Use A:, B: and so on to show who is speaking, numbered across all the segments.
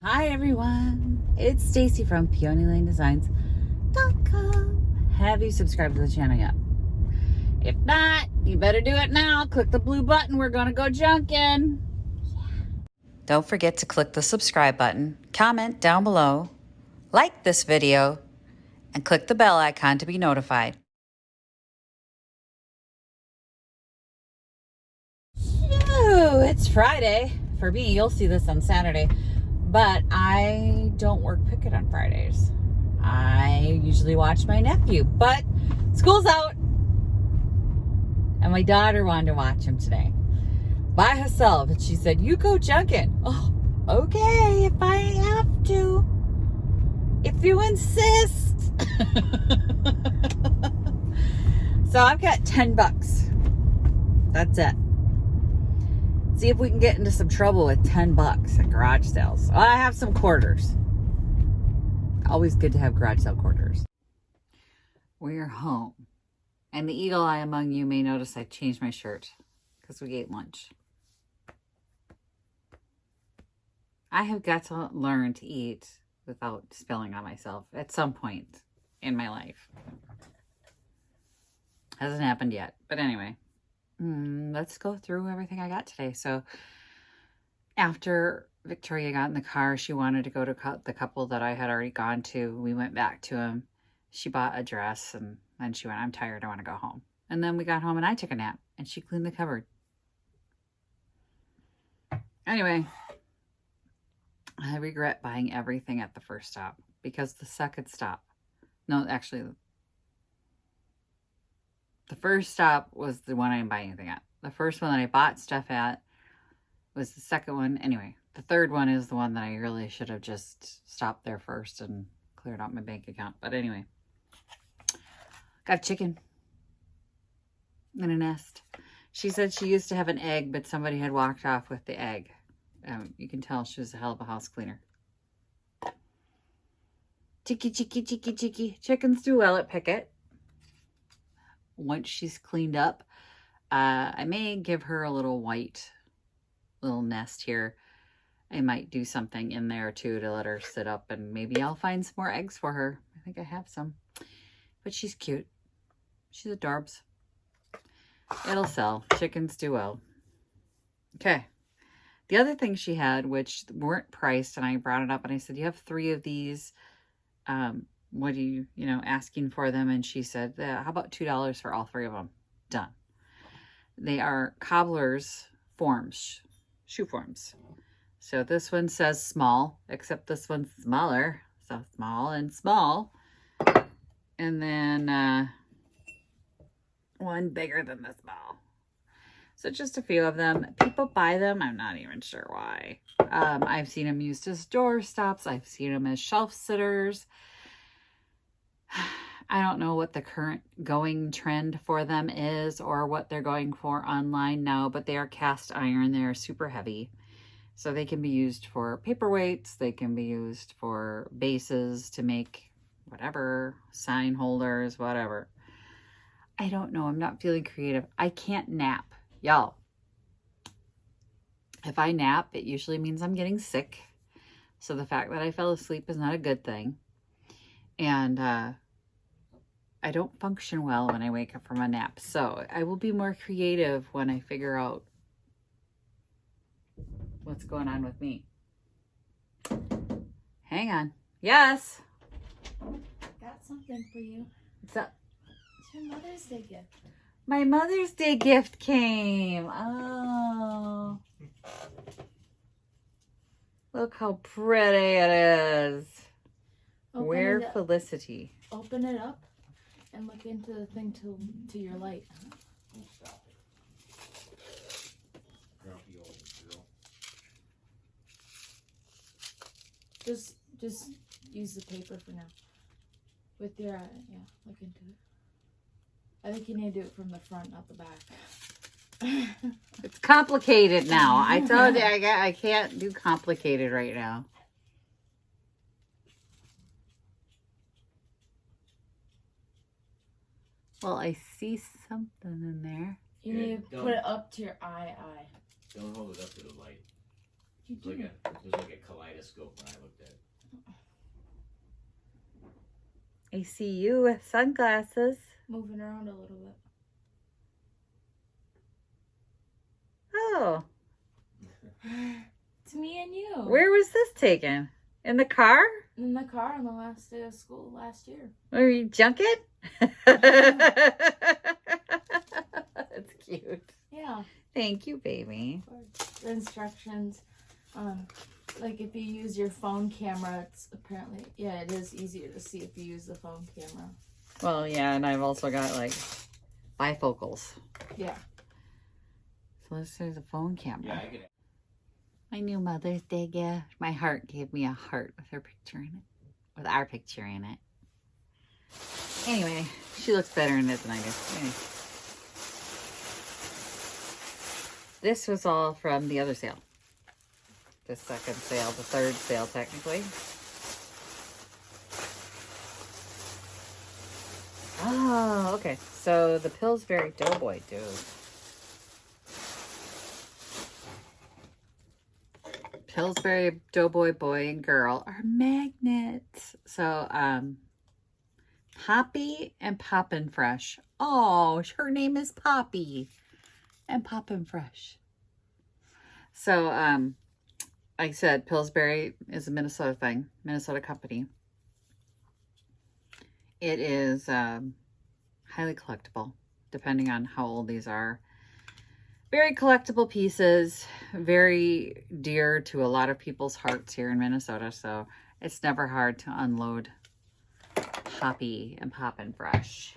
A: Hi everyone, it's Stacy from PeonyLaneDesigns.com. Have you subscribed to the channel yet? If not, you better do it now. Click the blue button. We're gonna go junkin'. Don't forget to click the subscribe button, comment down below, like this video, and click the bell icon to be notified. So, it's Friday. For me, you'll see this on Saturday. But I don't work picket on Fridays. I usually watch my nephew, but school's out. And my daughter wanted to watch him today by herself. And she said, you go junkin'. Oh, okay, if I have to. If you insist. So I've got $10. That's it. See if we can get into some trouble with $10 at garage sales. I have some quarters. Always good to have garage sale quarters. We're home. And the eagle eye among you may notice I changed my shirt because we ate lunch. I have got to learn to eat without spilling on myself at some point in my life. Hasn't happened yet. But anyway. Let's go through everything I got today. So after Victoria got in the car, she wanted to go to the couple that I had already gone to. We went back to him. She bought a dress and then she went, I'm tired. I want to go home. And then we got home and I took a nap and she cleaned the cupboard. Anyway, I regret buying everything at the first stop because the second stop, no, actually the first stop was the one I didn't buy anything at. The first one that I bought stuff at was the second one. Anyway, the third one is the one that I really should have just stopped there first and cleared out my bank account. But anyway, got chicken in a nest. She said she used to have an egg, but somebody had walked off with the egg. You can tell she was a hell of a house cleaner. Chicky. Chickens do well at picket. Once she's cleaned up, I may give her a little white little nest here. I might do something in there too to let her sit up and maybe I'll find some more eggs for her. I think I have some, but she's cute. She's adorbs. It'll sell. Chickens do well. Okay. The other thing she had, which weren't priced, and I brought it up and I said, you have 3 of these. What are you, asking for them? And she said, how about $2 for all 3 of them? Done. They are cobbler's forms, shoe forms. So this one says small, except this one's smaller. So small and small. And then one bigger than the small. So just a few of them. People buy them. I'm not even sure why. I've seen them used as door stops. I've seen them as shelf sitters. I don't know what the current going trend for them is or what they're going for online now, but they are cast iron. They're super heavy. So they can be used for paperweights. They can be used for bases to make whatever, sign holders, whatever. I don't know. I'm not feeling creative. I can't nap. Y'all, if I nap, it usually means I'm getting sick. So the fact that I fell asleep is not a good thing. And I don't function well when I wake up from a nap. So I will be more creative when I figure out what's going on with me. Hang on. Yes.
B: Got something for you.
A: What's up?
B: It's your Mother's Day gift.
A: My Mother's Day gift came. Oh. Look how pretty it is. Where Felicity.
B: Open it up and look into the thing to your light. Just use the paper for now. With your look into it. I think you need to do it from the front, not the back.
A: It's complicated now. I told you I can't do complicated right now. Well, I see something in there.
B: You need to put it up to your eye.
C: Don't hold it up to the light.
B: You do.
C: It was like a kaleidoscope when I looked at it.
A: I see you with sunglasses.
B: Moving around a little bit.
A: Oh.
B: It's me and you.
A: Where was this taken? In the car?
B: In the car on the last day of school last year.
A: Were you junking? That's cute.
B: Yeah.
A: Thank you, baby.
B: The instructions, like if you use your phone camera, it's apparently, yeah, it is easier to see if you use the phone camera.
A: Well, yeah, and I've also got like bifocals.
B: Yeah.
A: So let's do the phone camera.
C: Yeah, I could.
A: My new Mother's Day gift. My heart gave me a heart with her picture in it. With our picture in it. Anyway, she looks better in it than I do. Anyway. This was all from the other sale. The second sale, the third sale technically. Oh, okay. So the Pillsbury Doughboy dude. Pillsbury Doughboy boy and girl are magnets. So, Poppy and Poppin' Fresh. Oh, her name is Poppy and Poppin' Fresh. So, like I said, Pillsbury is a Minnesota thing, Minnesota company. It is highly collectible, depending on how old these are. Very collectible pieces, very dear to a lot of people's hearts here in Minnesota, so it's never hard to unload Poppy and Poppin' Fresh.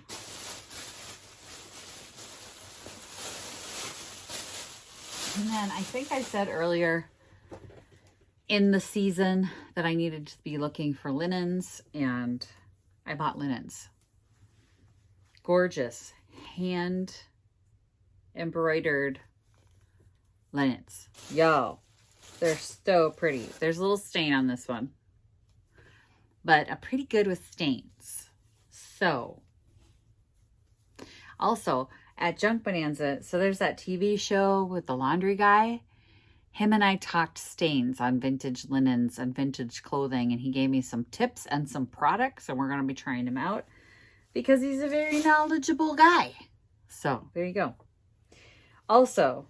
A: And then I think I said earlier in the season that I needed to be looking for linens, and I bought linens. Gorgeous hand embroidered linens. Yo, they're so pretty. There's a little stain on this one, but pretty good with stains. So, also at Junk Bonanza, so there's that TV show with the laundry guy. Him and I talked stains on vintage linens and vintage clothing, and he gave me some tips and some products, and we're going to be trying them out because he's a very knowledgeable guy. So there you go. Also,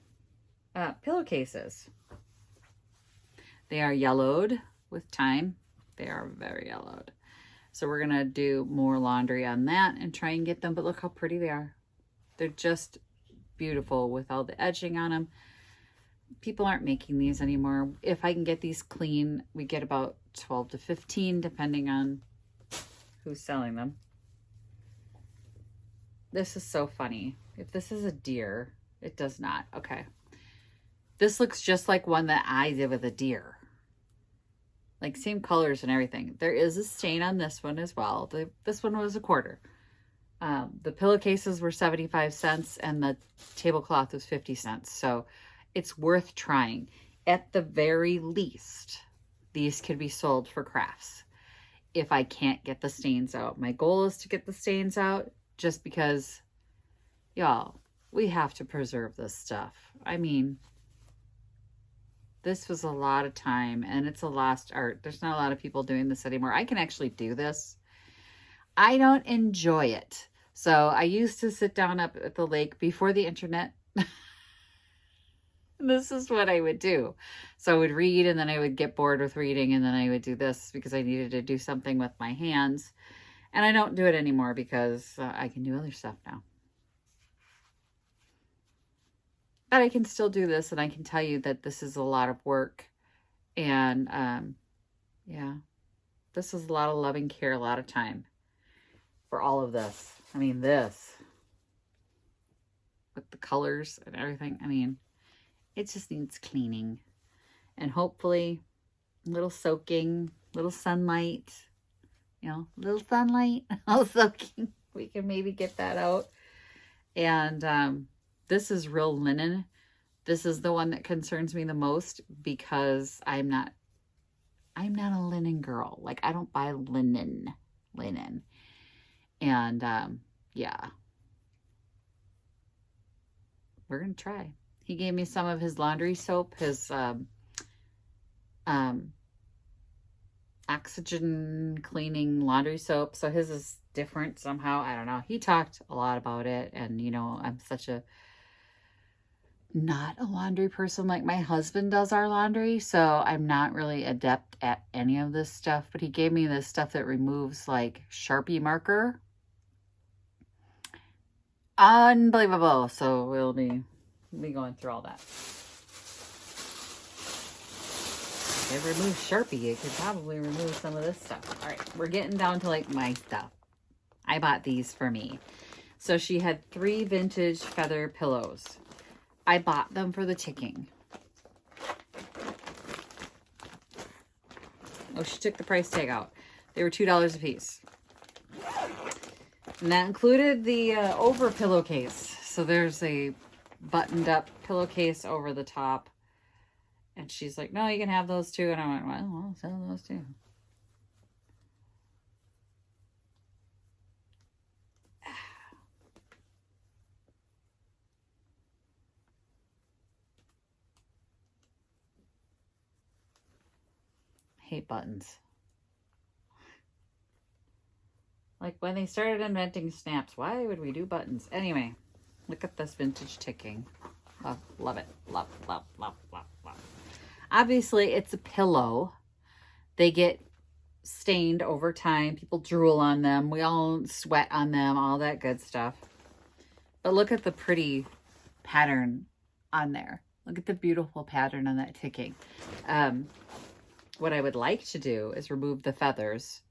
A: pillowcases. They are yellowed with time. They are very yellowed. So we're going to do more laundry on that and try and get them. But look how pretty they are. They're just beautiful with all the edging on them. People aren't making these anymore. If I can get these clean, we get about 12 to 15 depending on who's selling them. This is so funny. If this is a deer, it does not. Okay. This looks just like one that I did with a deer. Like same colors and everything. There is a stain on this one as well. This one was $0.25. The pillowcases were 75 cents and the tablecloth was 50 cents. So it's worth trying. At the very least, these could be sold for crafts if I can't get the stains out. My goal is to get the stains out just because, y'all, we have to preserve this stuff. I mean, this was a lot of time and it's a lost art. There's not a lot of people doing this anymore. I can actually do this. I don't enjoy it. So I used to sit down up at the lake before the internet. This is what I would do. So I would read and then I would get bored with reading and then I would do this because I needed to do something with my hands. And I don't do it anymore because I can do other stuff now. But I can still do this and I can tell you that this is a lot of work. And yeah, this is a lot of loving care, a lot of time for all of this. I mean, this with the colors and everything. I mean, it just needs cleaning and hopefully a little soaking, little sunlight, you know, little sunlight, all soaking. We can maybe get that out. And this is real linen. This is the one that concerns me the most because I'm not a linen girl. Like I don't buy linen. And yeah, we're going to try. He gave me some of his laundry soap, his oxygen cleaning laundry soap. So his is different somehow. I don't know. He talked a lot about it. And, you know, I'm such a not a laundry person like my husband does our laundry. So I'm not really adept at any of this stuff. But he gave me this stuff that removes like Sharpie marker. Unbelievable. So we'll be going through all that. If it removes Sharpie, it could probably remove some of this stuff. All right, we're getting down to like my stuff. I bought these for me. So she had 3 vintage feather pillows. I bought them for the ticking. Oh, she took the price tag out. They were $2 a piece. And that included the over pillowcase. So there's a buttoned up pillowcase over the top. And she's like, no, you can have those too. And I went, well, I'll sell those too. Hate buttons. Like when they started inventing snaps, why would we do buttons? Anyway, look at this vintage ticking. Love it. Love, love, love, love, love. Obviously, it's a pillow. They get stained over time. People drool on them. We all sweat on them, all that good stuff. But look at the pretty pattern on there. Look at the beautiful pattern on that ticking. What I would like to do is remove the feathers,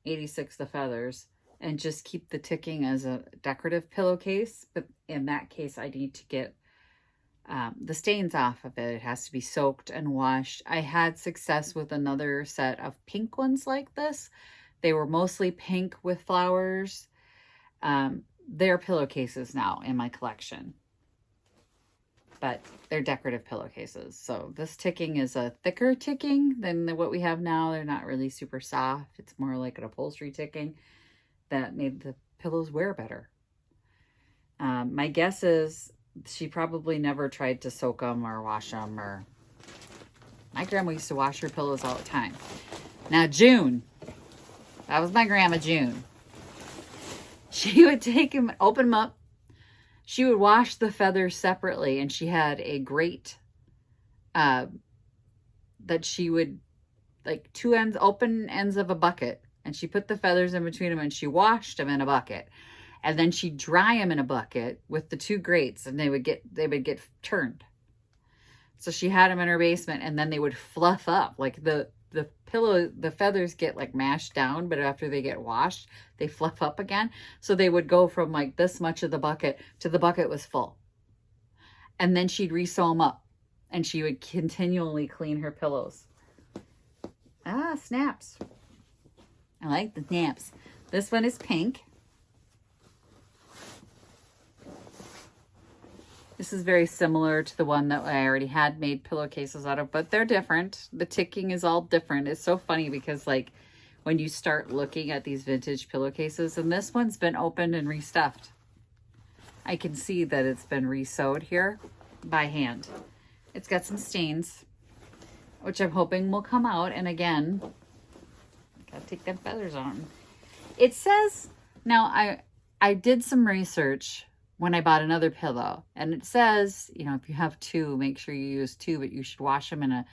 A: 86 the feathers, and just keep the ticking as a decorative pillowcase. But in that case, I need to get the stains off of it. It has to be soaked and washed. I had success with another set of pink ones like this. They were mostly pink with flowers. They're pillowcases now in my collection, but they're decorative pillowcases. So this ticking is a thicker ticking than what we have now. They're not really super soft. It's more like an upholstery ticking that made the pillows wear better. My guess is she probably never tried to soak them or wash them. Or my grandma used to wash her pillows all the time. Now June, that was my grandma June. She would take them, open them up. She would wash the feathers separately, and she had a grate that she would, like open ends of a bucket, and she put the feathers in between them, and she washed them in a bucket. And then she'd dry them in a bucket with the 2 grates, and they would get turned. So she had them in her basement, and then they would fluff up. Like the feathers get like mashed down, but after they get washed, they fluff up again. So they would go from like this much of the bucket to the bucket was full. And then she'd re-sew them up, and she would continually clean her pillows. Snaps. I like the snaps. This one is pink. This is very similar to the one that I already had made pillowcases out of, but they're different. The ticking is all different. It's so funny because like when you start looking at these vintage pillowcases, and this one's been opened and restuffed. I can see that it's been re-sewed here by hand. It's got some stains, which I'm hoping will come out. And again, gotta take them feathers on. It says, now I did some research when I bought another pillow, and it says, you know, if you have 2, make sure you use 2, but you should wash them in a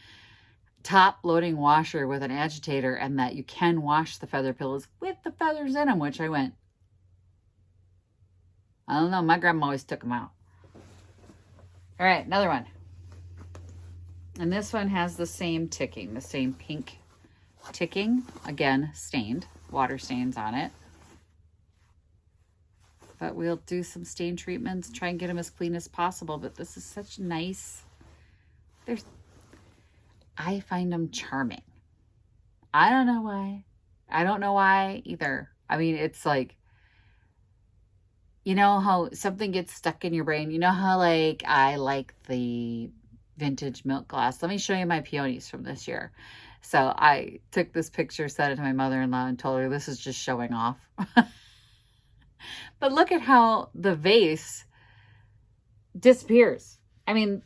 A: top loading washer with an agitator, and that you can wash the feather pillows with the feathers in them, which I went, I don't know, my grandma always took them out. All right, another one. And this one has the same ticking, the same pink ticking, again, stained, water stains on it. But we'll do some stain treatments, try and get them as clean as possible. But this is such nice. I find them charming. I don't know why. I don't know why either. I mean, it's like, you know how something gets stuck in your brain? You know how like I like the vintage milk glass? Let me show you my peonies from this year. So I took this picture, sent it to my mother-in-law, and told her this is just showing off. But look at how the vase disappears. I mean,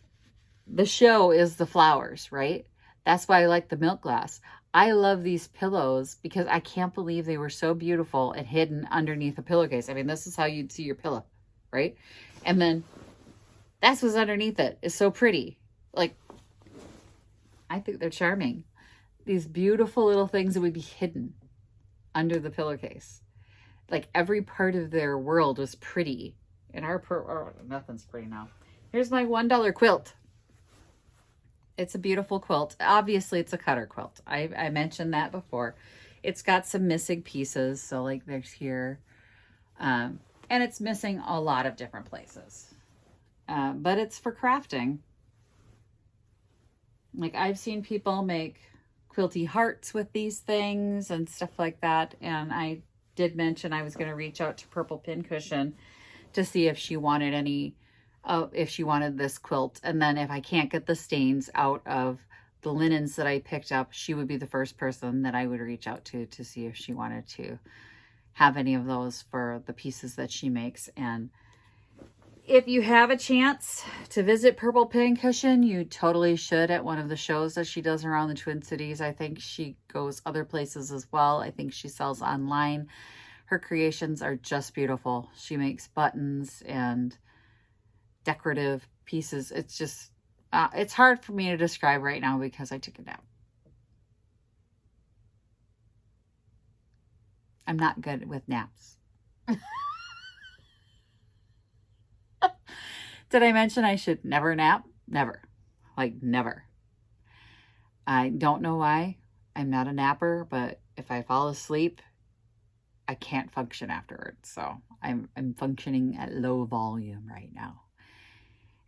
A: the show is the flowers, right? That's why I like the milk glass. I love these pillows because I can't believe they were so beautiful and hidden underneath a pillowcase. I mean, this is how you'd see your pillow, right? And then that's what's underneath it. It's so pretty. Like, I think they're charming. These beautiful little things that would be hidden under the pillowcase. Like every part of their world was pretty. And nothing's pretty now. Here's my $1 quilt. It's a beautiful quilt. Obviously, it's a cutter quilt. I mentioned that before. It's got some missing pieces. So like there's here. And it's missing a lot of different places. But it's for crafting. Like I've seen people make quilty hearts with these things and stuff like that. And I did mention I was going to reach out to Purple Pincushion to see if she wanted any, if she wanted this quilt. And then if I can't get the stains out of the linens that I picked up, she would be the first person that I would reach out to see if she wanted to have any of those for the pieces that she makes. And if you have a chance to visit Purple Pincushion, you totally should at one of the shows that she does around the Twin Cities. I think she goes other places as well. I think she sells online. Her creations are just beautiful. She makes buttons and decorative pieces. It's just, it's hard for me to describe right now because I took a nap. I'm not good with naps. Did I mention I should never nap? Never. Like never. I don't know why. I'm not a napper, but if I fall asleep, I can't function afterwards. So I'm functioning at low volume right now.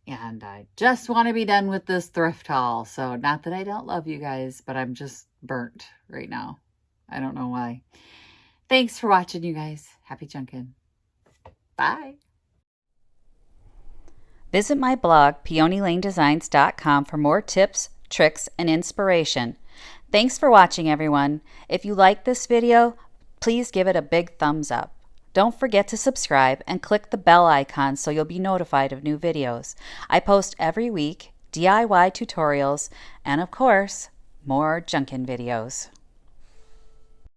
A: And I just want to be done with this thrift haul. So not that I don't love you guys, but I'm just burnt right now. I don't know why. Thanks for watching, you guys. Happy junkin'. Bye. Visit my blog, peonylanedesigns.com, for more tips, tricks, and inspiration. Thanks for watching, everyone. If you like this video, please give it a big thumbs up. Don't forget to subscribe and click the bell icon so you'll be notified of new videos. I post every week DIY tutorials and, of course, more junkin' videos.